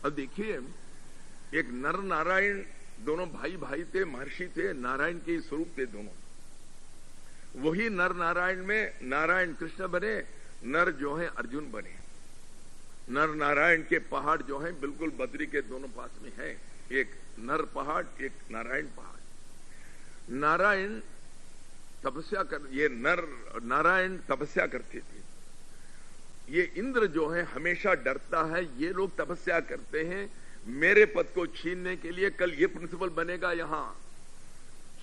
अब देखिए, एक नर नारायण दोनों भाई भाई थे, महर्षि थे, नारायण के स्वरूप थे दोनों। वही नर नारायण में नारायण कृष्ण बने, नर जो है अर्जुन बने। नर नारायण के पहाड़ जो है बिल्कुल बद्री के दोनों पास में है, एक नर पहाड़, एक नारायण पहाड़। नारायण तपस्या कर, ये नर नारायण तपस्या करते थे। ये इंद्र जो है हमेशा डरता है, ये लोग तपस्या करते हैं मेरे पद को छीनने के लिए, कल ये प्रिंसिपल बनेगा यहां।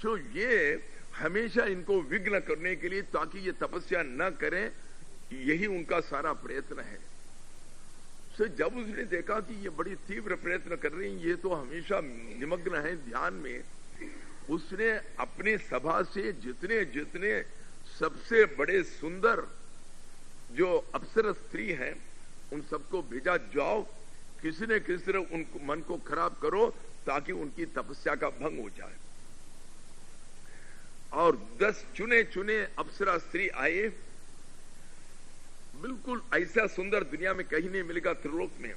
सो ये हमेशा इनको विघ्न करने के लिए, ताकि ये तपस्या न करें, यही उनका सारा प्रयत्न है। सो जब उसने देखा कि ये बड़ी तीव्र प्रयत्न कर रही हैं, ये तो हमेशा निमग्न है ध्यान में, उसने अपनी सभा से जितने जितने सबसे बड़े सुंदर जो अप्सरा स्त्री हैं उन सबको भेजा, जाओ किसी न किसी तरह उनको मन को खराब करो ताकि उनकी तपस्या का भंग हो जाए। और 10 चुने चुने अप्सरा स्त्री आए, बिल्कुल ऐसा सुंदर दुनिया में कहीं नहीं मिलेगा त्रिलोक में।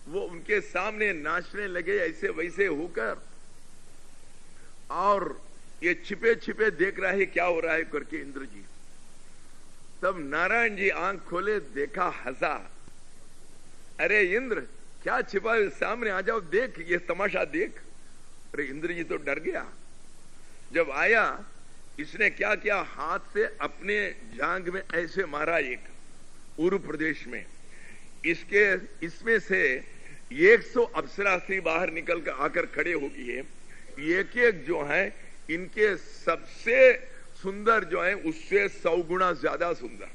वो उनके सामने नाचने लगे ऐसे वैसे होकर, और ये छिपे छिपे देख रहा है क्या हो रहा है करके इंद्र जी। तब नारायण जी आंख खोले, देखा, हंसा, अरे इंद्र क्या छिपा, सामने आ जाओ, देख ये तमाशा देख। अरे इंद्र जी तो डर गया। जब आया, इसने क्या किया, हाथ से अपने जांग में ऐसे मारा, एक उरु प्रदेश में, इसमें से 100 अप्सरा स्त्री बाहर निकल कर आकर खड़े हो गई है। एक एक जो है इनके सबसे सुंदर जो है उससे 100 गुना ज्यादा सुंदर।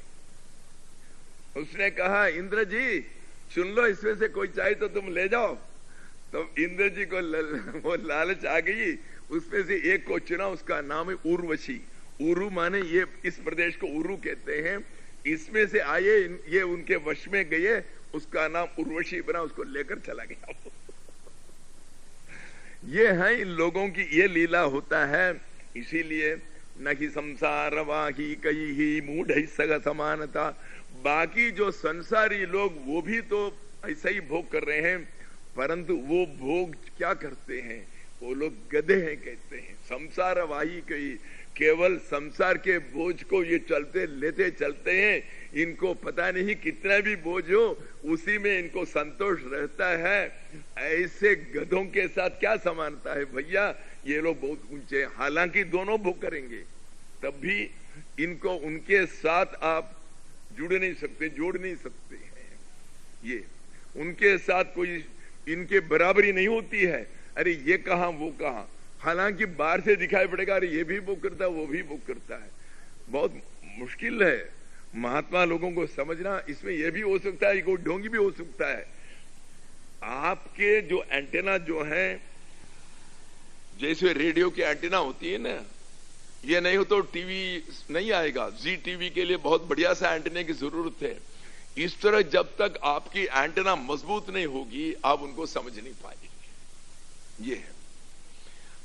उसने कहा, इंद्र जी सुन लो, इसमें से कोई चाहे तो तुम ले जाओ। तो इंद्र जी को वो लालच आ गई, उसमें से एक को चुना, उसका नाम है उर्वशी। उरु माने ये, इस प्रदेश को उरु कहते हैं। इसमें से आए, ये उनके वश में गए, उसका नाम उर्वशी बना, उसको लेकर चला गया। ये है इन लोगों की, ये लीला होता है। इसीलिए न कि संसार वाही कई ही मूढ़ सग समानता। बाकी जो संसारी लोग वो भी तो ऐसा ही भोग कर रहे हैं, परंतु वो भोग क्या करते हैं, वो लोग गधे हैं कहते हैं। संसार वाही कई, केवल संसार के बोझ को ये चलते लेते चलते हैं, इनको पता नहीं कितना भी बोझ हो उसी में इनको संतोष रहता है। ऐसे गधों के साथ क्या समानता है भैया, ये लोग बहुत ऊंचे। हालांकि दोनों भोग करेंगे, तब भी इनको उनके साथ आप जुड़ नहीं सकते, जोड़ नहीं सकते हैं। ये उनके साथ कोई इनके बराबरी नहीं होती है। अरे ये कहां वो कहां, हालांकि बाहर से दिखाई पड़ेगा अरे ये भी बुक करता है, वो भी बुक करता है। बहुत मुश्किल है महात्मा लोगों को समझना। इसमें यह भी हो सकता है, कोई ढोंगी भी हो सकता है। आपके जो एंटेना जो है, जैसे रेडियो की एंटेना होती है ना, ये नहीं हो तो टीवी नहीं आएगा। जी टीवी के लिए बहुत बढ़िया सा एंटेना की जरूरत है। इस तरह जब तक आपकी एंटेना मजबूत नहीं होगी, आप उनको समझ नहीं पाएंगे। ये है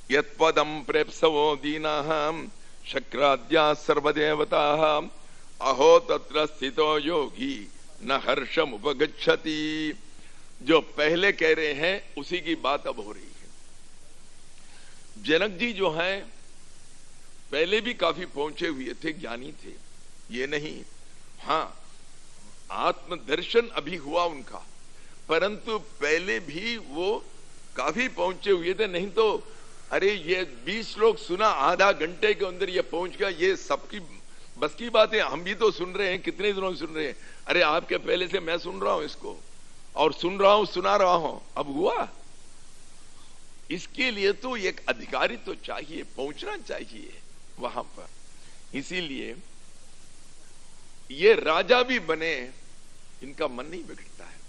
यत्पदम प्रेप्सवो दीनाः शक्राद्या सर्वदेवताः अहो तत्र स्थितो योगी न हर्षम उपगच्छति। जो पहले कह रहे हैं उसी की बात अब हो रही है। जनक जी जो हैं पहले भी काफी पहुंचे हुए थे, ज्ञानी थे, ये नहीं। हां, आत्मदर्शन अभी हुआ उनका, परंतु पहले भी वो काफी पहुंचे हुए थे। नहीं तो अरे ये 20 लोग सुना, आधा घंटे के अंदर ये पहुंच गया, ये सबकी बस की बात है। हम भी तो सुन रहे हैं, कितने दिनों से सुन रहे हैं। अरे आपके पहले से मैं सुन रहा हूं इसको, और सुन रहा हूं, सुना रहा हूं, अब हुआ। इसके लिए तो एक अधिकारी तो चाहिए, पहुंचना चाहिए वहां पर। इसीलिए ये राजा भी बने, इनका मन नहीं बिगड़ता है।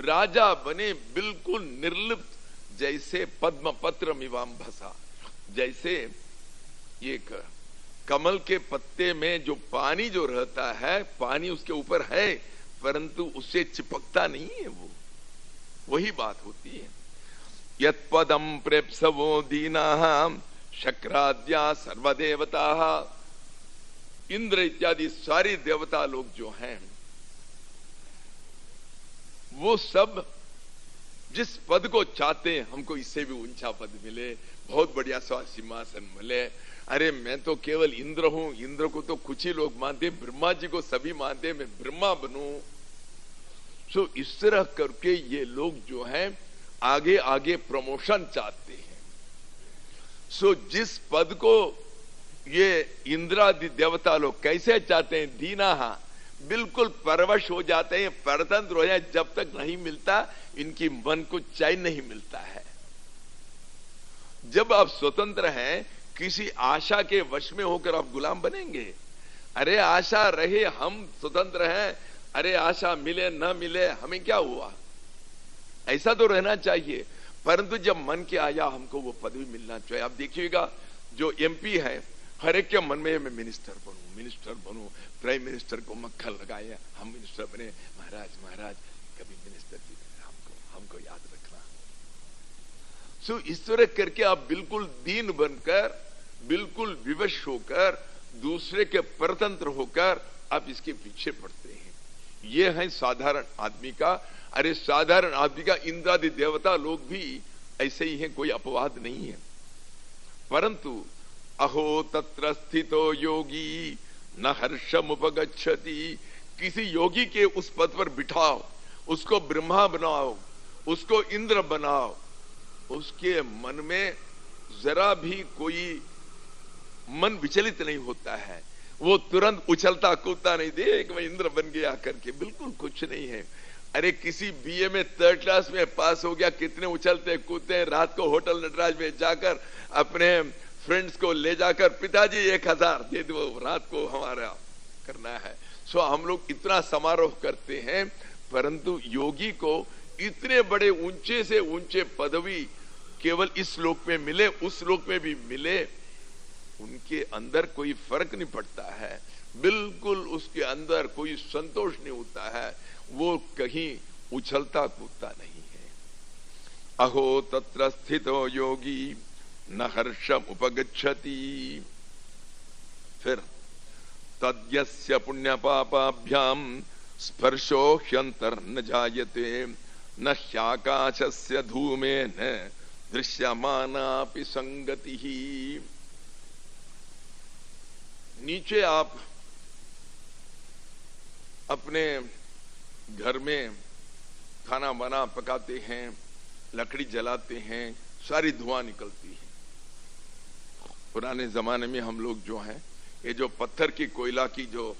राजा बने बिल्कुल निर्लिप्त, जैसे पद्म पत्र मिवाम्भसा, जैसे ये कमल के पत्ते में जो पानी जो रहता है, पानी उसके ऊपर है परंतु उससे चिपकता नहीं है, वो वही बात होती है। यत्पदम प्रेप्सवो दीनाः शक्राद्या सर्वदेवताः। इंद्र इत्यादि सारी देवता लोग जो हैं वो सब जिस पद को चाहते हैं हमको इससे भी ऊंचा पद मिले, बहुत बढ़िया सिंहासन मिले। अरे मैं तो केवल इंद्र हूं, इंद्र को तो कुछ ही लोग मानते, ब्रह्मा जी को सभी मानते, मैं ब्रह्मा बनूं। सो इस तरह करके ये लोग जो है आगे आगे प्रमोशन चाहते हैं। सो जिस पद को ये इंद्रादि देवता लोग कैसे चाहते हैं, दीना बिल्कुल परवश हो जाते हैं, परतंत्र हो जाए, जब तक नहीं मिलता इनकी मन को चैन नहीं मिलता है। जब आप स्वतंत्र हैं, किसी आशा के वश में होकर आप गुलाम बनेंगे? अरे आशा रहे, हम स्वतंत्र हैं, अरे आशा मिले न मिले हमें क्या हुआ, ऐसा तो रहना चाहिए। परंतु जब मन के आया हमको वो पदवी मिलना चाहिए। आप देखिएगा जो एमपी है, हर एक के मन में मैं मिनिस्टर बनूं, प्राइम मिनिस्टर को मक्खन लगाए, हम मिनिस्टर बने, महाराज कभी मिनिस्टर जी हमको याद रखना। सो इस तरह करके आप बिल्कुल दीन बनकर, बिल्कुल विवश होकर, दूसरे के परतंत्र होकर आप इसके पीछे पड़ते हैं। ये है साधारण आदमी का। अरे साधारण आदमी का इंद्रादि देवता लोग भी ऐसे ही हैं, कोई अपवाद नहीं है। परंतु अहो तत्र स्थितो योगी न हर्षम उपगच्छति, किसी योगी के उस पद पर बिठाओ, उसको ब्रह्मा बनाओ, उसको इंद्र बनाओ, उसके मन में जरा भी कोई मन विचलित नहीं होता है, वो तुरंत उछलता कूदता नहीं, देख मैं इंद्र बन गया करके, बिल्कुल कुछ नहीं है। अरे किसी बीए में 3rd क्लास में पास हो गया, कितने उछलते कूदते हैं, रात को होटल नटराज में जाकर अपने फ्रेंड्स को ले जाकर, पिताजी 1000 दे दो, रात को हमारा करना है। सो हम लोग इतना समारोह करते हैं, परंतु योगी को इतने बड़े ऊंचे से ऊंचे पदवी केवल इस लोक में मिले, उस लोक में भी मिले, उनके अंदर कोई फर्क नहीं पड़ता है, बिल्कुल उसके अंदर कोई संतोष नहीं होता है, वो कहीं उछलता कूदता नहीं है। अहो तत्र स्थितो योगी न हर्षम उपगच्छति। फिर तद्यस्य पुण्य पापाभ्याम स्पर्शो ह्यंतर न जायते न ह्याकाशस्य धूमेन दृश्यमानापि संगति ही। नीचे आप अपने घर में खाना बना पकाते हैं, लकड़ी जलाते हैं, सारी धुआं निकलती है। पुराने जमाने में हम लोग जो हैं, ये जो पत्थर की कोयला की जो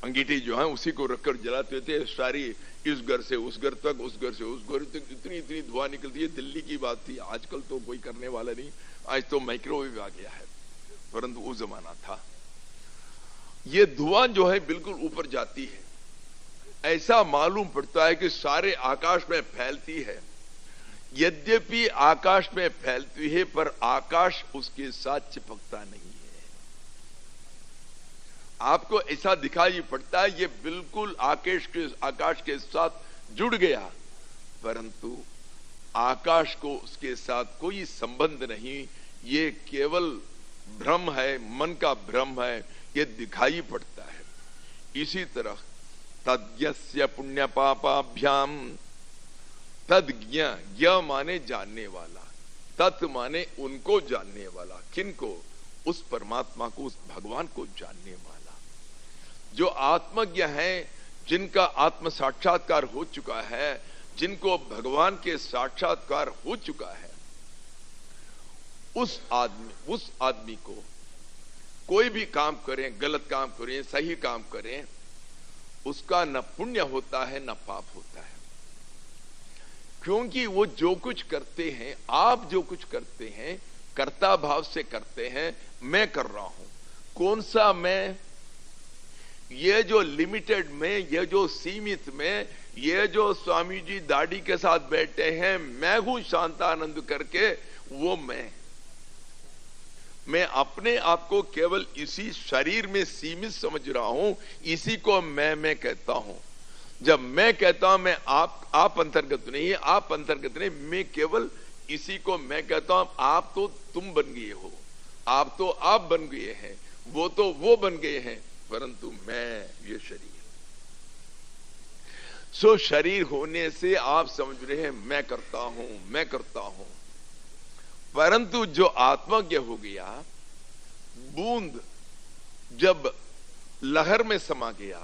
अंगीठी जो है उसी को रखकर जलाते थे, सारी इस घर से उस घर तक, उस घर से उस घर तक इतनी धुआं निकलती है। दिल्ली की बात थी, आजकल तो कोई करने वाला नहीं, आज तो माइक्रोवेव आ गया है, परंतु वो जमाना था। ये धुआं जो है बिल्कुल ऊपर जाती है, ऐसा मालूम पड़ता है कि सारे आकाश में फैलती है। यद्यपि आकाश में फैलती है, पर आकाश उसके साथ चिपकता नहीं है। आपको ऐसा दिखाई पड़ता है ये बिल्कुल आकाश के साथ जुड़ गया, परंतु आकाश को उसके साथ कोई संबंध नहीं, ये केवल भ्रम है, मन का भ्रम है, ये दिखाई पड़ता है। इसी तरह तद्यस्य पुण्य पापाभ्याम, तद्ज्ञ, ज्ञ माने जानने वाला, तत् माने उनको जानने वाला, किनको? उस परमात्मा को, उस भगवान को जानने वाला। जो आत्मज्ञ हैं, जिनका आत्म साक्षात्कार हो चुका है, जिनको भगवान के साक्षात्कार हो चुका है, उस आदमी को कोई भी काम करें, गलत काम करें, सही काम करें, उसका न पुण्य होता है न पाप होता है। क्योंकि वो जो कुछ करते हैं, आप जो कुछ करते हैं, कर्ता भाव से करते हैं। मैं कर रहा हूं, कौन सा मैं? ये जो लिमिटेड में, ये जो सीमित में, ये जो स्वामी जी दाढ़ी के साथ बैठे हैं, मैं हूं शांतानंद करके, वो मैं अपने आप को केवल इसी शरीर में सीमित समझ रहा हूं, इसी को मैं कहता हूं। जब मैं कहता हूं, मैं आप अंतर्गत नहीं है, आप अंतर्गत नहीं, मैं केवल इसी को मैं कहता हूं। आप तो तुम बन गए हो, आप तो आप बन गए हैं, वो तो वो बन गए हैं, परंतु मैं ये शरीर। सो शरीर होने से आप समझ रहे हैं मैं करता हूं, मैं करता हूं। परंतु जो आत्मज्ञ हो गया, बूंद जब लहर में समा गया,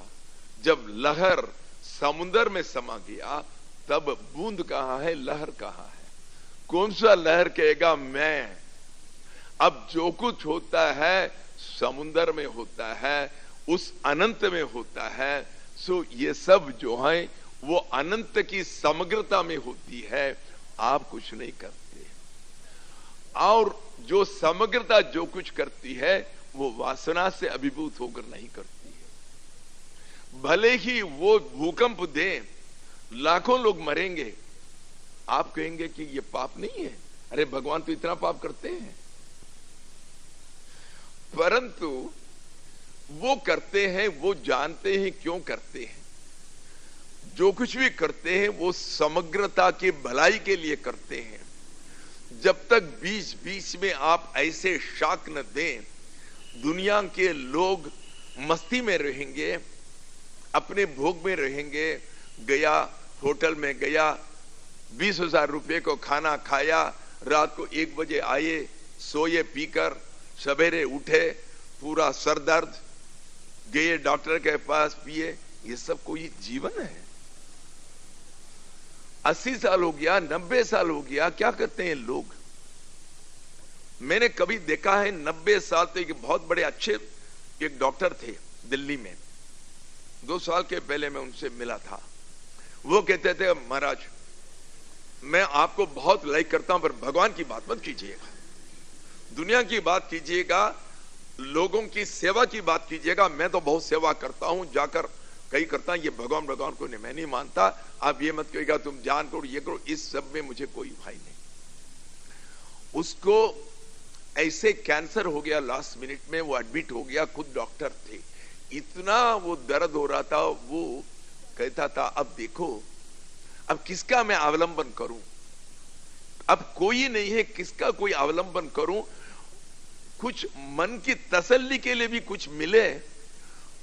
जब लहर समुद्र में समा गया, तब बूंद कहां है, लहर कहां है? कौन सा लहर कहेगा मैं? अब जो कुछ होता है समुद्र में होता है, उस अनंत में होता है। सो ये सब जो है वो अनंत की समग्रता में होती है, आप कुछ नहीं करते। और जो समग्रता जो कुछ करती है वो वासना से अभिभूत होकर नहीं करती है। भले ही वो भूकंप दे, लाखों लोग मरेंगे, आप कहेंगे कि ये पाप नहीं है, अरे भगवान तो इतना पाप करते हैं। परंतु वो करते हैं, वो जानते हैं क्यों करते हैं। जो कुछ भी करते हैं वो समग्रता की भलाई के लिए करते हैं। जब तक बीच बीच में आप ऐसे शाक न दें, दुनिया के लोग मस्ती में रहेंगे, अपने भोग में रहेंगे। गया होटल में गया, 20,000 रुपए को खाना खाया, रात को 1 बजे आए, सोए पीकर, सवेरे उठे पूरा सर दर्द, गए डॉक्टर के पास, पिए। ये सब कोई जीवन है? 80 साल हो गया, 90 साल हो गया, क्या करते हैं लोग? मैंने कभी देखा है 90 साल तक बहुत बड़े अच्छे एक डॉक्टर थे दिल्ली में, 2 साल के पहले मैं उनसे मिला था। वो कहते थे महाराज मैं आपको बहुत लाइक करता हूं पर भगवान की बात मत कीजिएगा, दुनिया की बात कीजिएगा, लोगों की सेवा की बात कीजिएगा। मैं तो बहुत सेवा करता हूं, जाकर कहीं करता हूं, ये भगवान भगवान को मैं नहीं मानता। आप ये मत कहिएगा तुम जान करो, ये करो, इस सब में मुझे कोई भाई नहीं। उसको ऐसे कैंसर हो गया, लास्ट मिनट में वो एडमिट हो गया, खुद डॉक्टर थे। इतना वो दर्द हो रहा था, वो कहता था अब देखो अब किसका मैं अवलंबन करूं, अब कोई नहीं है, किसका कोई अवलंबन करूं, कुछ मन की तसल्ली के लिए भी कुछ मिले।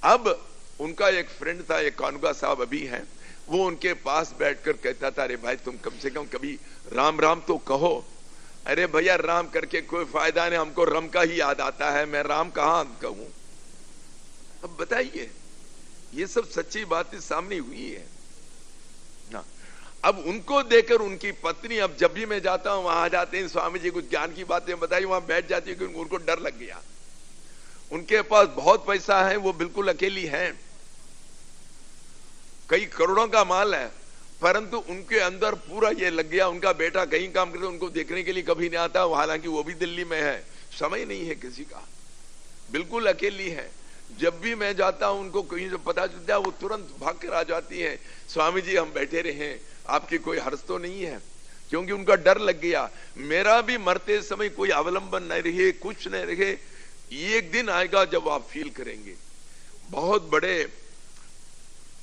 अब उनका एक फ्रेंड था, एक कानूगा साहब अभी हैं, वो उनके पास बैठकर कहता था अरे भाई तुम कम से कम कभी राम राम तो कहो। अरे भैया राम करके कोई फायदा नहीं, हमको रम का ही याद आता है, मैं राम कहां कहूं। अब बताइए, ये सब सच्ची बातें सामने हुई है ना। अब उनको देखकर उनकी पत्नी, अब जब भी मैं जाता हूं वहां आ जाते हैं, स्वामी जी कुछ ज्ञान की बातें बताई, वहां बैठ जाती है क्योंकि उनको डर लग गया। उनके पास बहुत पैसा है, वो बिल्कुल अकेली हैं, कई करोड़ों का माल है, परंतु उनके अंदर पूरा ये लग गया, उनका बेटा कहीं काम करते उनको देखने के लिए कभी नहीं आता, हालांकि वो भी दिल्ली में है, समय नहीं है किसी का, बिल्कुल अकेली है। जब भी मैं जाता हूं उनको कहीं से पता चलता है, वो तुरंत भाग कर आ जाती है, स्वामी जी हम बैठे रहे, आपकी कोई हर्ष तो नहीं है, क्योंकि उनका डर लग गया। मेरा भी मरते समय कोई अवलंबन नहीं रहे, कुछ नहीं रहे। एक दिन आएगा जब आप फील करेंगे। बहुत बड़े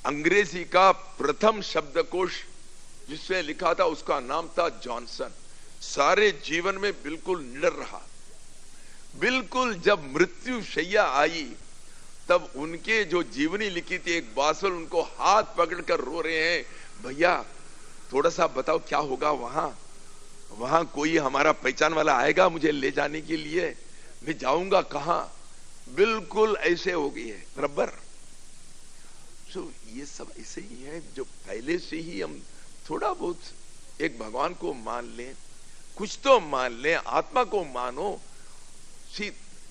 अंग्रेजी का प्रथम शब्दकोश जिसमें लिखा था, उसका नाम था जॉनसन। सारे जीवन में बिल्कुल निडर रहा, बिल्कुल जब मृत्यु शैया आई तब उनके जो जीवनी लिखी थी, एक बासल उनको हाथ पकड़कर रो रहे हैं, भैया थोड़ा सा बताओ क्या होगा वहां कोई हमारा पहचान वाला आएगा मुझे ले जाने के लिए, मैं जाऊंगा कहां। बिल्कुल ऐसे हो गई है रबर। ये सब ऐसे ही है, जो पहले से ही हम थोड़ा बहुत एक भगवान को मान लें, कुछ तो मान लें, आत्मा को मानो।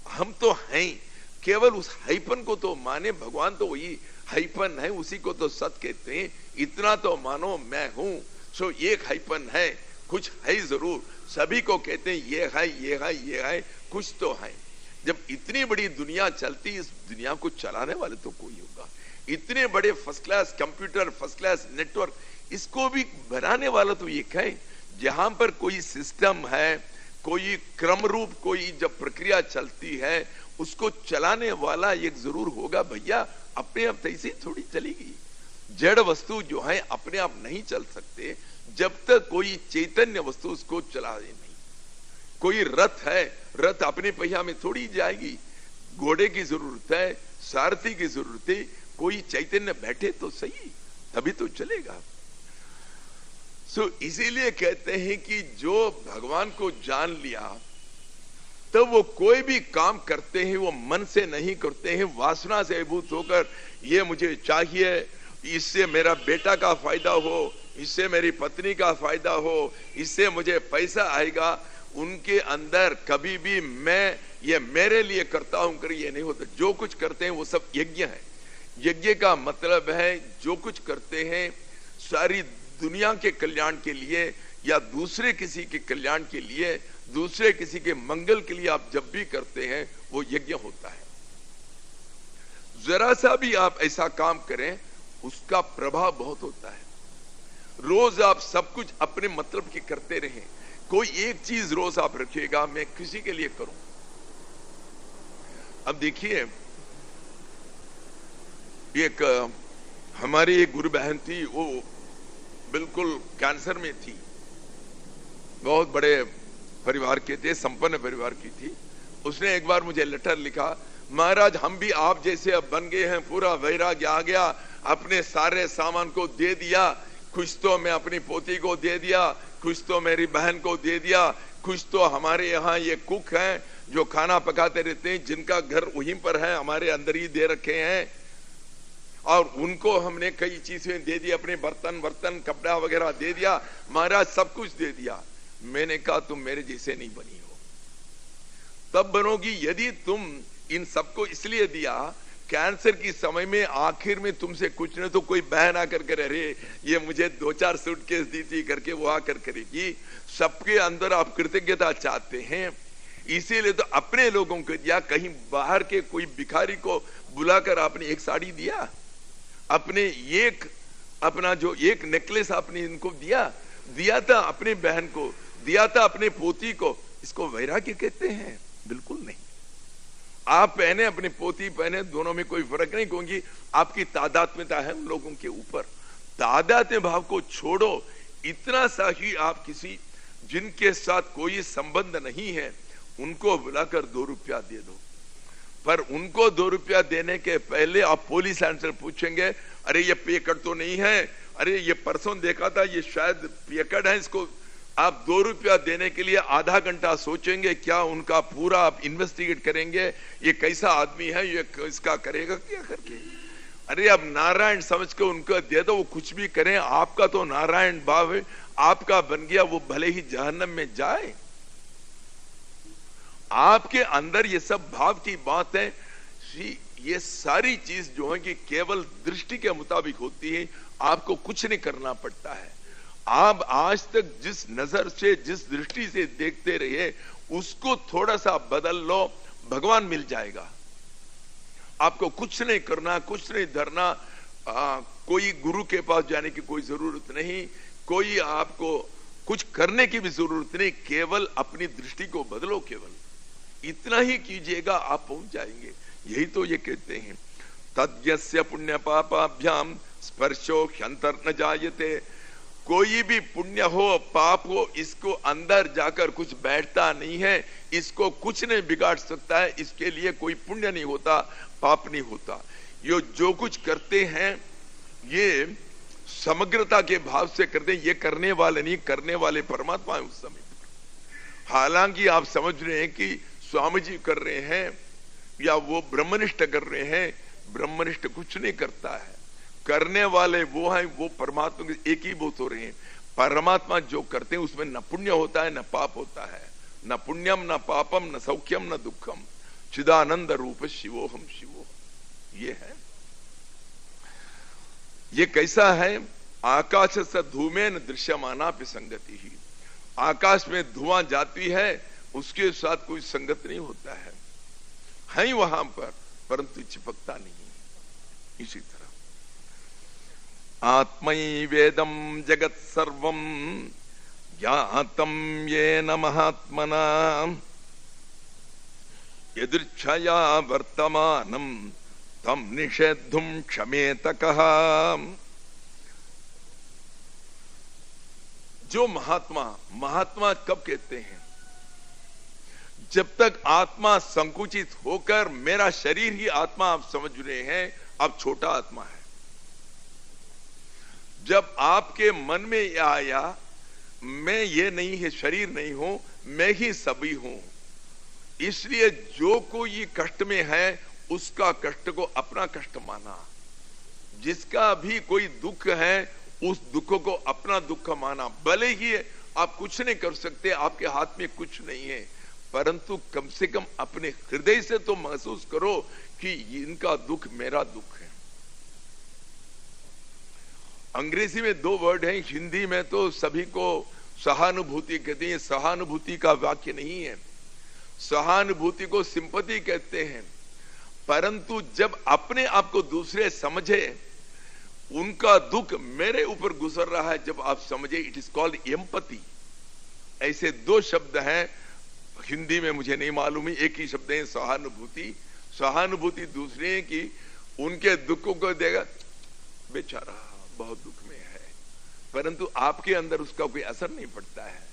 हम तो हैं, केवल उस हाइपन को तो माने, भगवान तो वही हाइपन है, उसी को तो सत कहते हैं। इतना तो मानो मैं हूं, सो एक हाइपन है, कुछ है जरूर, सभी को कहते हैं ये है ये है ये है, कुछ तो है। जब इतनी बड़ी दुनिया चलती, इस दुनिया को चलाने वाले तो कोई होगा। इतने बड़े first class computer, first class network, इसको भी बनाने वाला तो एक है। जहां पर कोई सिस्टम है, कोई क्रम रूप, कोई जब प्रक्रिया चलती है, उसको चलाने वाला एक जरूर होगा। भैया अपने आप ऐसे थोड़ी चलेगी। जड़ वस्तु जो है अपने आप नहीं चल सकते जब तक कोई चैतन्य वस्तु उसको चला दे नहीं। कोई रथ है, रथ अपने पहिया में थोड़ी जाएगी, घोड़े की जरूरत है, सारथी की जरूरत है, कोई चैतन्य बैठे तो सही, तभी तो चलेगा। इसीलिए कहते हैं कि जो भगवान को जान लिया तो वो कोई भी काम करते हैं वो मन से नहीं करते हैं, वासना से अभिभूत होकर ये मुझे चाहिए, इससे मेरा बेटा का फायदा हो, इससे मेरी पत्नी का फायदा हो, इससे मुझे पैसा आएगा। उनके अंदर कभी भी मैं ये मेरे लिए करता हूं कर ये नहीं होता। जो कुछ करते हैं वो सब यज्ञ है। यज्ञ का मतलब है जो कुछ करते हैं सारी दुनिया के कल्याण के लिए या दूसरे किसी के कल्याण के लिए, दूसरे किसी के मंगल के लिए आप जब भी करते हैं वो यज्ञ होता है। जरा सा भी आप ऐसा काम करें उसका प्रभाव बहुत होता है। रोज आप सब कुछ अपने मतलब की करते रहें, कोई एक चीज रोज आप रखिएगा मैं किसी के लिए करूं। अब देखिए एक हमारी एक गुरु बहन थी, वो बिल्कुल कैंसर में थी, बहुत बड़े परिवार के थे, संपन्न परिवार की थी। उसने एक बार मुझे लेटर लिखा, महाराज हम भी आप जैसे अब बन गए हैं, पूरा वैराग्य आ गया, अपने सारे सामान को दे दिया, कुछ तो मैं अपनी पोती को दे दिया, कुछ तो मेरी बहन को दे दिया, कुछ तो हमारे यहाँ ये कुक हैं जो खाना पकाते रहते हैं, जिनका घर वहीं पर है, हमारे अंदर ही दे रखे हैं, और उनको हमने कई चीजें दे दी, अपने बर्तन कपड़ा वगैरह दे दिया, महाराज सब कुछ दे दिया। मैंने कहा तुम मेरे जैसे नहीं बनी हो, तब बनोगी यदि तुम इन सबको इसलिए दिया। कैंसर की समय में आखिर में तुमसे कुछ नहीं तो कोई बहन आकर के अरे ये मुझे 2-4 सूटकेस दी थी करके वो आकर करेगी। सबके अंदर आप कृतज्ञता चाहते हैं, इसीलिए तो अपने लोगों को दिया। कहीं बाहर के कोई भिखारी को बुलाकर आपने एक साड़ी दिया, अपने एक अपना जो एक नेकलेस आपने इनको दिया था, अपने बहन को दिया था, अपने पोती को। इसको वैराग्य कहते हैं? बिल्कुल नहीं। आप पहने अपनी पोती पहने, दोनों में कोई फर्क नहीं, क्योंकि आपकी तादात्म्यता है उन लोगों के ऊपर। तादात्म्य भाव को छोड़ो, इतना सा ही आप किसी जिनके साथ कोई संबंध नहीं है उनको बुलाकर 2 रुपया दे दो। पर उनको 2 रुपया देने के पहले आप पुलिस आंसर पूछेंगे, अरे ये पेकड़ तो नहीं है, अरे ये परसों देखा था ये शायद पेकड़ है, इसको आप 2 रुपया देने के लिए आधा घंटा सोचेंगे, क्या उनका पूरा आप इन्वेस्टिगेट करेंगे, ये कैसा आदमी है, ये इसका करेगा क्या करके। अरे अब नारायण समझ के उनको दे दो, वो कुछ भी करें, आपका तो नारायण भाव है, आपका बन गया, वो भले ही जहन्नम में जाए। आपके अंदर ये सब भाव की बात है। ये सारी चीज जो है कि केवल दृष्टि के मुताबिक होती है, आपको कुछ नहीं करना पड़ता है। आप आज तक जिस नजर से जिस दृष्टि से देखते रहे उसको थोड़ा सा बदल लो, भगवान मिल जाएगा। आपको कुछ नहीं करना, कुछ नहीं धरना, कोई गुरु के पास जाने की कोई जरूरत नहीं, कोई आपको कुछ करने की भी जरूरत नहीं, केवल अपनी दृष्टि को बदलो, केवल इतना ही कीजिएगा, आप पहुंच जाएंगे। यही तो ये कहते हैं, तद्यस्य पुण्य पापाभ्याम स्पर्शो ह्यंतर न जायते। कोई भी पुण्य हो पाप हो, इसको अंदर जाकर कुछ बैठता नहीं है, इसको कुछ नहीं बिगाड़ सकता है, इसके लिए कोई पुण्य नहीं होता, पाप नहीं होता। ये जो कुछ करते हैं ये समग्रता के भाव से करते हैं, ये करने वाले नहीं, करने वाले परमात्मा है उस समय। हालांकि आप समझ रहे हैं कि स्वामी जी कर रहे हैं या वो ब्रह्मनिष्ठ कर रहे हैं, ब्रह्मनिष्ठ कुछ नहीं करता है, करने वाले वो हैं, वो परमात्मा के एक ही भूत हो रहे हैं। परमात्मा जो करते हैं उसमें न पुण्य होता है न पाप होता है, न पुण्यम न पापम न सौख्यम न दुखम, चिदानंद रूप शिवोहम शिवो। ये है, ये कैसा है, आकाश से धूमेन दृश्यमाना पे संगति ही। आकाश में धुआं जाती है, उसके साथ कोई संगत नहीं होता है ही वहां पर, परंतु चिपकता नहीं। इसी तरह आत्मैवेदं जगत सर्वं ज्ञातं येन महात्मना यदृच्छया वर्तमानं तम निषेद्धुं क्षमेत कः। जो महात्मा कब कहते हैं? जब तक आत्मा संकुचित होकर मेरा शरीर ही आत्मा आप समझ रहे हैं, अब छोटा आत्मा है। जब आपके मन में यह आया मैं ये नहीं है, शरीर नहीं हूं, मैं ही सभी हूं, इसलिए जो कोई कष्ट में है उसका कष्ट को अपना कष्ट माना, जिसका भी कोई दुख है उस दुख को अपना दुख माना। भले ही आप कुछ नहीं कर सकते, आपके हाथ में कुछ नहीं है, परंतु कम से कम अपने हृदय से तो महसूस करो कि इनका दुख मेरा दुख है। अंग्रेजी में 2 वर्ड हैं, हिंदी में तो सभी को सहानुभूति कहते हैं। सहानुभूति का वाक्य नहीं है, सहानुभूति को सिंपैथी कहते हैं। परंतु जब अपने आप को दूसरे समझे, उनका दुख मेरे ऊपर गुजर रहा है, जब आप समझे, इट इज कॉल्ड एम्पैथी। ऐसे 2 शब्द हैं, हिंदी में मुझे नहीं मालूम है, एक ही शब्द है सहानुभूति। सहानुभूति दूसरे है कि उनके दुखों को देगा, बेचारा बहुत दुख में है, परंतु आपके अंदर उसका कोई असर नहीं पड़ता है।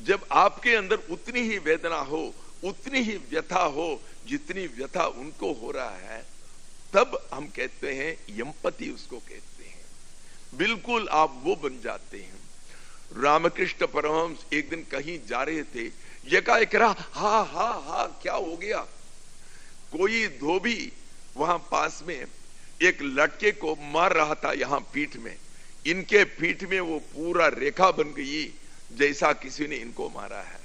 जब आपके अंदर उतनी ही वेदना हो, उतनी ही व्यथा हो जितनी व्यथा उनको हो रहा है, तब हम कहते हैं एम्पैथी उसको कहते हैं। बिल्कुल आप वो बन जाते हैं। रामकृष्ण परमहंस एक दिन कहीं जा रहे थे, एकाएक हा हा हा क्या हो गया। कोई धोबी वहां पास में एक लड़के को मार रहा था, यहां पीठ में, इनके पीठ में वो पूरा रेखा बन गई जैसा किसी ने इनको मारा है।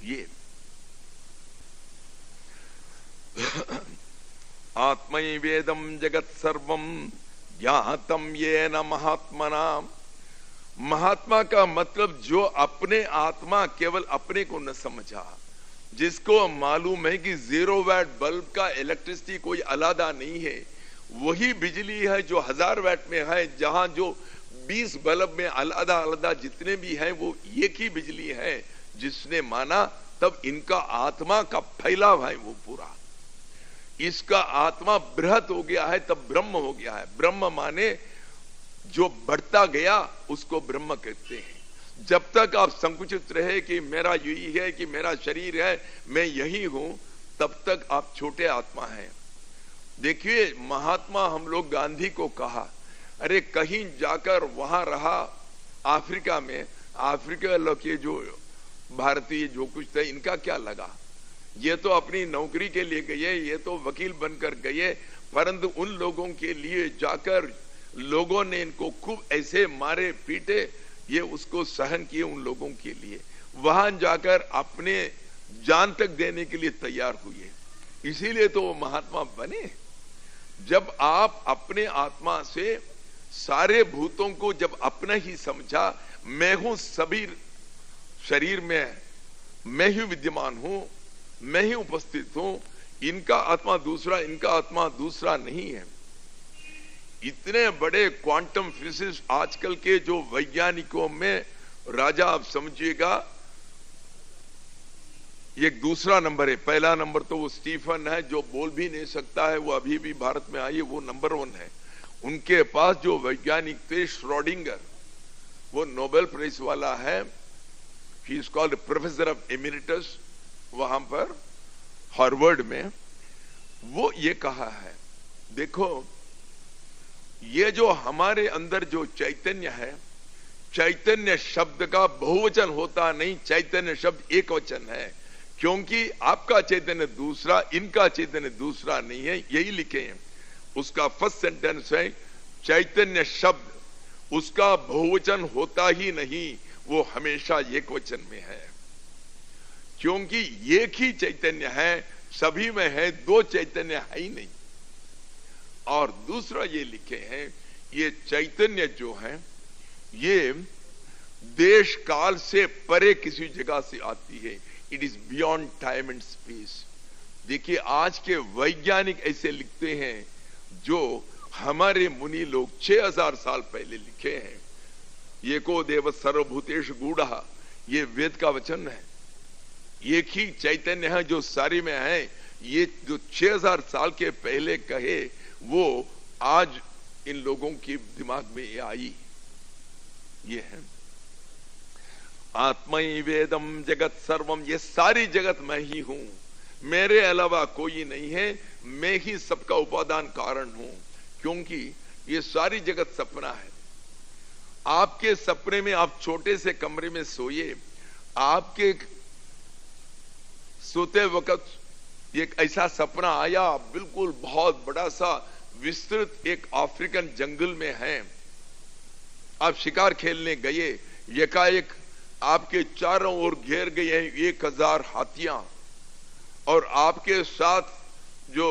ये आत्मै वेदम जगत सर्वम ज्ञातम येन महात्मना। महात्मा का मतलब जो अपने आत्मा केवल अपने को न समझा, जिसको मालूम है कि 0 वैट बल्ब का इलेक्ट्रिसिटी कोई अलग नहीं है, वही बिजली है जो 1000 वैट में है, जहां जो 20 बल्ब में अलग अलग जितने भी हैं वो एक ही बिजली है। जिसने माना, तब इनका आत्मा का फैलाव है वो पूरा, इसका आत्मा बृहत हो गया है, तब ब्रह्म हो गया है। ब्रह्म माने जो बढ़ता गया उसको ब्रह्म कहते हैं। जब तक आप संकुचित रहे कि मेरा यही है, कि मेरा शरीर है, मैं यही हूं, तब तक आप छोटे आत्मा हैं। देखिए महात्मा हम लोग गांधी को कहा, अरे कहीं जाकर वहां रहा अफ्रीका में, अफ्रीका लोग के जो भारतीय जो कुछ थे, इनका क्या लगा, ये तो अपनी नौकरी के लिए गए, ये तो वकील बनकर गए, परंतु उन लोगों के लिए जाकर लोगों ने इनको खूब ऐसे मारे पीटे, ये उसको सहन किए उन लोगों के लिए। वहां जाकर अपने जान तक देने के लिए तैयार हुए, इसीलिए तो वो महात्मा बने। जब आप अपने आत्मा से सारे भूतों को जब अपना ही समझा, मैं हूं सभी शरीर में, मैं ही विद्यमान हूं, मैं ही उपस्थित हूं, इनका आत्मा दूसरा, इनका आत्मा दूसरा नहीं है। इतने बड़े क्वांटम फिजिक्स आजकल के जो वैज्ञानिकों में राजा, आप समझिएगा, एक दूसरा नंबर है, पहला नंबर तो वो स्टीफन है जो बोल भी नहीं सकता है, वो अभी भी भारत में आई है, वो नंबर 1 है। उनके पास जो वैज्ञानिक थे श्रोडिंगर, वो नोबेल प्राइज वाला है, he is called professor of emeritus वहां पर हार्वर्ड में। वो ये कहा है, देखो ये जो हमारे अंदर जो चैतन्य है, चैतन्य शब्द का बहुवचन होता नहीं, चैतन्य शब्द एक वचन है, क्योंकि आपका चैतन्य दूसरा, इनका चैतन्य दूसरा नहीं है, यही लिखे हैं। उसका फर्स्ट सेंटेंस है चैतन्य शब्द उसका बहुवचन होता ही नहीं, वो हमेशा एक वचन में है, क्योंकि एक ही चैतन्य है, सभी में है, 2 चैतन्य है ही नहीं। और दूसरा ये लिखे हैं, ये चैतन्य जो है ये देश काल से परे किसी जगह से आती है, it is beyond time and space. देखिए आज के वैज्ञानिक ऐसे लिखते हैं जो हमारे मुनि लोग 6000 साल पहले लिखे हैं। एको देव सर्वभूतेषु गूढ़ः, ये वेद का वचन है। एक ही चैतन्य है जो सारी में है, ये जो 6000 साल के पहले कहे, वो आज इन लोगों के दिमाग में ये आई। ये है आत्मै वेदम जगत सर्वम, ये सारी जगत मैं ही हूं, मेरे अलावा कोई नहीं है, मैं ही सबका उपादान कारण हूं। क्योंकि ये सारी जगत सपना है। आपके सपने में आप छोटे से कमरे में सोइए, आपके सोते वक्त एक ऐसा सपना आया, बिल्कुल बहुत बड़ा सा विस्तृत एक अफ्रीकन जंगल में है, आप शिकार खेलने गए, एकाएक आपके चारों ओर घेर गए हैं 1000 हाथियां, और आपके साथ जो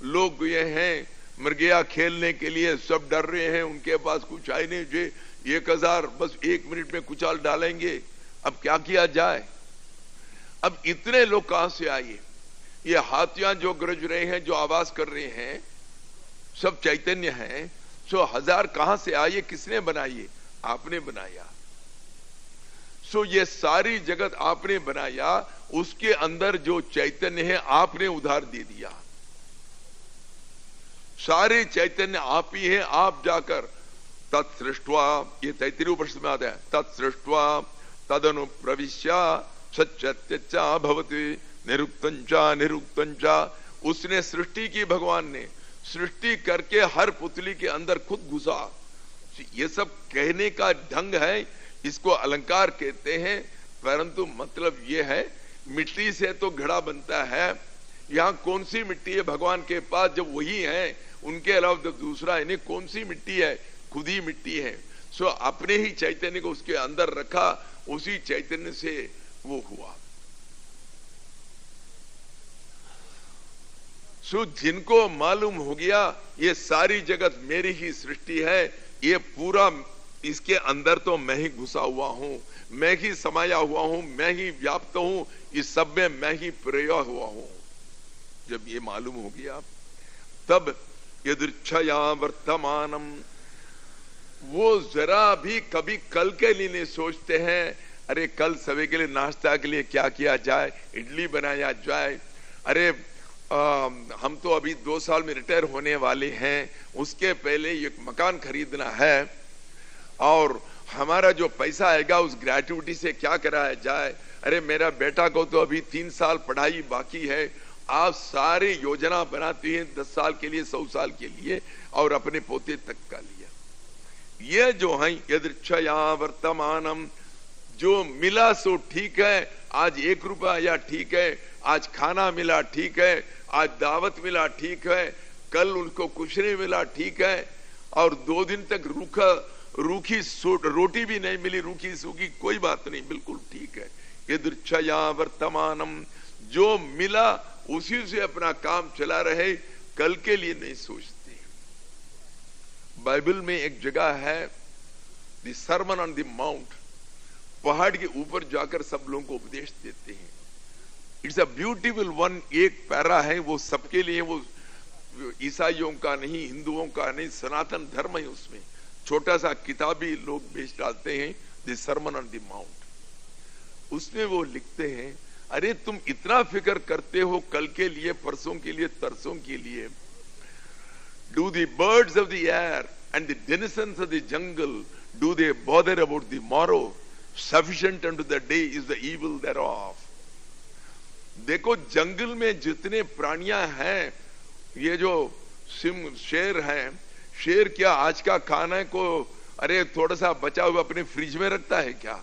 लोग गए हैं मृगया खेलने के लिए, सब डर रहे हैं, उनके पास कुछ आए नहीं, जो 1000 बस 1 मिनट में कुचाल डालेंगे, अब क्या किया जाए। अब इतने लोग कहां से आए, ये हाथियां जो गरज रहे हैं, जो आवाज कर रहे हैं, सब चैतन्य हैं। 1000 कहां से आए, किसने बनाई, आपने बनाया। सो ये सारी जगत आपने बनाया, उसके अंदर जो चैतन्य है आपने उधार दे दिया। सारे चैतन्य आप ही हैं, आप जाकर तत्सृष्ट्वा, ये तैत्तिरीय उपनिषद में आता है, तत्सृष्ट्वा तदनु प्रविश्य सच्चत्यच्चा भवति निरुक्तंचा निरुक्तंचा। उसने सृष्टि की, भगवान ने सृष्टि करके हर पुतली के अंदर खुद घुसा। ये सब कहने का ढंग है, इसको अलंकार कहते हैं, परंतु मतलब ये है मिट्टी से तो घड़ा बनता है, यहां कौन सी मिट्टी है भगवान के पास, जब वही है, उनके अलावा तो दूसरा है नहीं, कौन सी मिट्टी है, खुद ही मिट्टी है। सो अपने ही चैतन्य को उसके अंदर रखा, उसी चैतन्य से वो हुआ। सो जिनको मालूम हो गया ये सारी जगत मेरी ही सृष्टि है, ये पूरा इसके अंदर तो मैं ही घुसा हुआ हूं, मैं ही समाया हुआ हूं, मैं ही व्याप्त हूं, इस सब में मैं ही प्रयोग हुआ हूं। जब ये मालूम हो गया तब यदृच्छया वर्तमानम, वो जरा भी कभी कल के लिए नहीं सोचते हैं, अरे कल सवेरे के लिए नाश्ता के लिए क्या किया जाए, इडली बनाया जाए, अरे हम तो अभी 2 साल में रिटायर होने वाले हैं, उसके पहले एक मकान खरीदना है, और हमारा जो पैसा आएगा उस ग्रेट्युटी से क्या कराया जाए, अरे मेरा बेटा को तो अभी 3 साल पढ़ाई बाकी है। आप सारी योजना बनाती हैं 10 साल के लिए, 100 साल के लिए, और अपने पोते तक का लिया। ये जो है यदृच्छया वर्तमानम, जो मिला सो ठीक है, आज 1 रुपया आया ठीक है, आज खाना मिला ठीक है, आज दावत मिला ठीक है, कल उनको कुछ नहीं मिला ठीक है, और 2 दिन तक रूखी रोटी भी नहीं मिली, रूखी सूखी कोई बात नहीं, बिल्कुल ठीक है। यदृच्छया वर्तमानम, जो मिला उसी से अपना काम चला रहे, कल के लिए नहीं सोचते। बाइबल में एक जगह है the sermon on the mount, पहाड़ के ऊपर जाकर सब लोगों को उपदेश देते हैं। इट्स अ ब्यूटीफुल वन, एक पैरा है, वो सबके लिए, वो ईसाइयों का नहीं, हिंदुओं का नहीं, सनातन धर्म है उसमें। छोटा सा किताबी लोग बेच डालते हैं, the sermon on the mount. उसमें वो लिखते हैं, अरे तुम इतना फिक्र करते हो कल के लिए, परसों के लिए, तरसों के लिए। Do the birds of the air and the denizens of the jungle, do they bother about the morrow? Sufficient unto the day is the evil thereof. देखो जंगल में जितने प्राणियां हैं, ये जो सिंह शेर हैं, शेर क्या आज का खाने को अरे थोड़ा सा बचा हुआ अपने फ्रिज में रखता है क्या?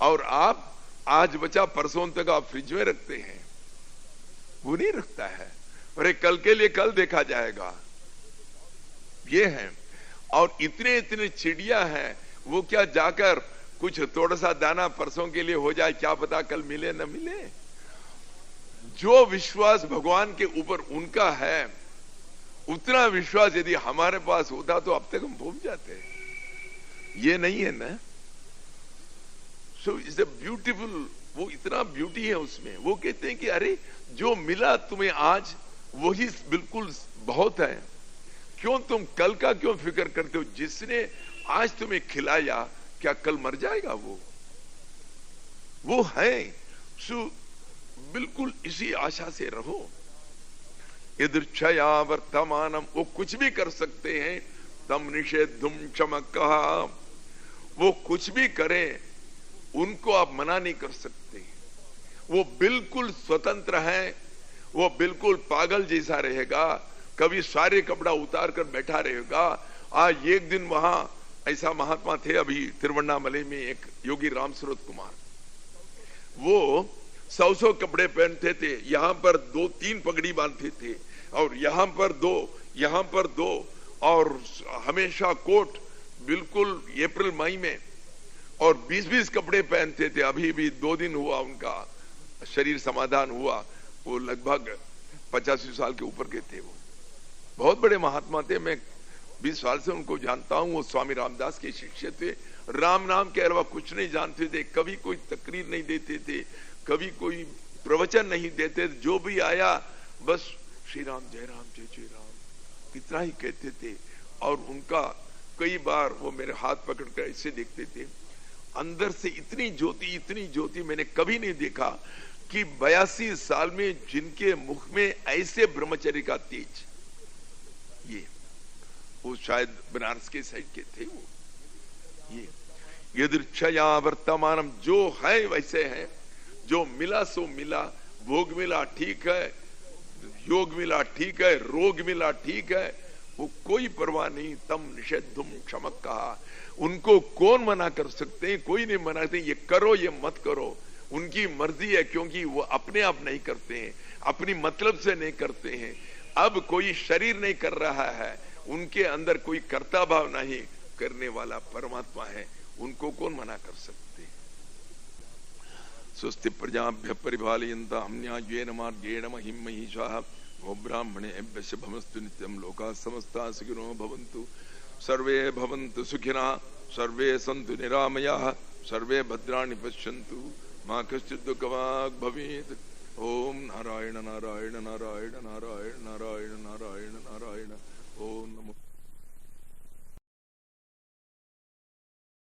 और आप आज बचा परसों तक आप फ्रिज में रखते हैं? वो नहीं रखता है, अरे कल के लिए कल देखा जाएगा। ये है। और इतने इतने चिड़िया हैं, वो क्या जाकर कुछ थोड़ा सा दाना परसों के लिए हो जाए, क्या पता कल मिले न मिले। जो विश्वास भगवान के ऊपर उनका है, उतना विश्वास यदि हमारे पास होता तो अब तक हम भूल जाते। ये नहीं है ना। सो इट्स अ ब्यूटीफुल, वो इतना ब्यूटी है उसमें। वो कहते हैं कि अरे जो मिला तुम्हें आज वही बिल्कुल बहुत है, क्यों तुम कल का क्यों फिक्र करते हो? जिसने आज तुम्हें खिलाया क्या कल मर जाएगा? वो है। सो बिल्कुल इसी आशा से रहो। यदृच्छया वर्तमानम, वो कुछ भी कर सकते हैं। तम निषेधुम क्षमकः, वो कुछ भी करें, उनको आप मना नहीं कर सकते। वो बिल्कुल स्वतंत्र हैं। वो बिल्कुल पागल जैसा रहेगा, कभी सारे कपड़ा उतार कर बैठा रहेगा, आज एक दिन वहां ऐसा महात्मा थे अभी तिरुवन्नामले में, एक योगी राम सूरत कुमार, वो 100 कपड़े पहनते थे, यहां पर 2-3 पगड़ी बांधते थे और यहां पर 2, यहां पर 2, और हमेशा कोट बिल्कुल अप्रैल मई में, और 20-20 कपड़े पहनते थे। अभी भी 2 दिन हुआ उनका शरीर समाधान हुआ, वो लगभग 85 साल के ऊपर के थे। वो बहुत बड़े महात्मा थे, मैं 20 साल से उनको जानता हूं। वो स्वामी रामदास के शिष्य थे, राम नाम के अलावा कुछ नहीं जानते थे, कभी कोई तकरीर नहीं देते थे, कभी कोई प्रवचन नहीं देते थे, जो भी आया बस श्री राम जय राम जय जय राम इतना ही कहते थे। और उनका कई बार वो मेरे हाथ पकड़कर ऐसे देखते थे, अंदर से इतनी ज्योति मैंने कभी नहीं देखा कि 82 साल में जिनके मुख में ऐसे ब्रह्मचर्य का तेज। ये वो शायद बनारस के साइड के थे। वो ये यदृच्छया वर्तमानम, जो है वैसे है, जो मिला सो मिला, भोग मिला ठीक है, योग मिला ठीक है, रोग मिला ठीक है, वो कोई परवाह नहीं। तम निषेधुम क्षमक कहा, उनको कौन मना कर सकते हैं? कोई नहीं मना सकते, ये करो ये मत करो, उनकी मर्जी है, क्योंकि वो अपने आप नहीं करते हैं, अपनी मतलब से नहीं करते हैं। अब कोई शरीर नहीं कर रहा है, उनके अंदर कोई कर्ता भाव नहीं, करने वाला परमात्मा है, उनको कौन मना कर सकते हैं? स्वस्ति प्रजाभ्य परिपालयन्तां न्याय्येन मार्गेण महिं महिषाः गो ब्राह्मणेभ्यश्च भवन्तु नित्यं लोकाः समस्ताः सुखिनो भवन्तु, सर्वे भवन्तु सुखिनः, सर्वे सन्तु निरामयाः, सर्वे भद्राणि पश्यन्तु, मा कश्चित् दुःखभाग् भवेत्। ओम नारायण नारायण नारायण नारायण नारायण।